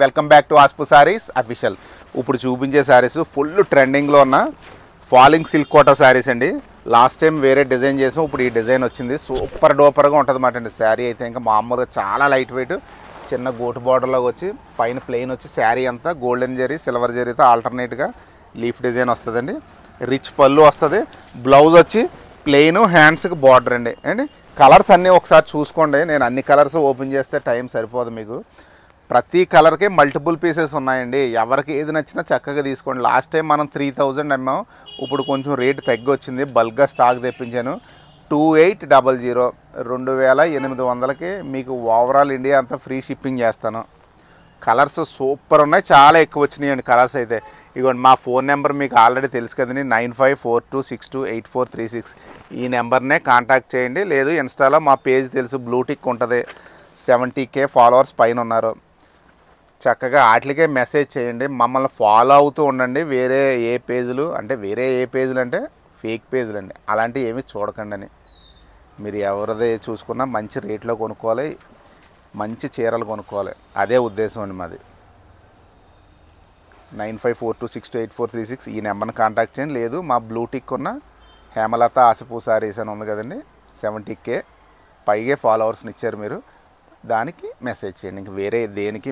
Welcome back to ఆస్పు saris official. ఇప్పుడు చూపించే శారీస్ ఫుల్ ట్రెండింగ్లో ఉన్న ఫాలింగ్ సిల్క్ కోటా శారీస్ అండి. లాస్ట్ టైం వేరే డిజైన్ చేసాం, ఇప్పుడు ఈ డిజైన్ వచ్చింది. సూపర్ డూపర్గా ఉంటుంది అన్నమాట అండి. శారీ అయితే ఇంకా మామూలుగా చాలా లైట్ వెయిట్, చిన్న గోటు బార్డర్లోకి వచ్చి పైన ప్లెయిన్ వచ్చి శారీ అంతా గోల్డెన్ జరీ సిల్వర్ జరీతో ఆల్టర్నేట్గా లీఫ్ డిజైన్ వస్తుందండి. రిచ్ పళ్ళు వస్తుంది, బ్లౌజ్ వచ్చి ప్లెయిన్, హ్యాండ్స్కి బార్డర్ అండి. కలర్స్ అన్నీ ఒకసారి చూసుకోండి. నేను అన్ని కలర్స్ ఓపెన్ చేస్తే టైం సరిపోదు మీకు. ప్రతి కలర్కి మల్టిపుల్ పీసెస్ ఉన్నాయండి. ఎవరికి ఏది నచ్చినా చక్కగా తీసుకోండి. లాస్ట్ టైం మనం 3000 అమ్మాం, ఇప్పుడు కొంచెం రేటు తగ్గి వచ్చింది. బల్క్గా స్టాక్ తెప్పించాను. 2800 2800కి మీకు ఓవరాల్ ఇండియా అంతా ఫ్రీ షిప్పింగ్ చేస్తాను. కలర్స్ సూపర్ ఉన్నాయి, చాలా ఎక్కువ వచ్చినాయండి కలర్స్ అయితే. ఇదిగోండి మా ఫోన్ నెంబర్ మీకు ఆల్రెడీ తెలుసు కదండి, 9542628436. ఈ నెంబర్నే కాంటాక్ట్ చేయండి. లేదు ఇన్స్టాలో మా పేజ్ తెలుసు, బ్లూటిక్ ఉంటుంది. 70K ఫాలోవర్స్ పైన ఉన్నారు. చక్కగా వాటికే మెసేజ్ చేయండి, మమ్మల్ని ఫాలో అవుతూ ఉండండి. వేరే ఏ పేజీలు అంటే ఫేక్ పేజీలు అండి, అలాంటివి ఏమీ చూడకండి అని. మీరు ఎవరిదే చూసుకున్నా మంచి రేట్లో కొనుక్కోవాలి, మంచి చీరలు కొనుక్కోవాలి, అదే ఉద్దేశం అండి మాది. 9542628436 ఈ నెంబర్ని కాంటాక్ట్ చేయండి. లేదు మా బ్లూటిక్ ఉన్న హేమలత ఆసిపూ సారీస్ అని ఉంది కదండి, 70K పైగే ఫాలోవర్స్ని ఇచ్చారు మీరు, దానికి మెసేజ్ చేయండి. ఇంక వేరే దేనికి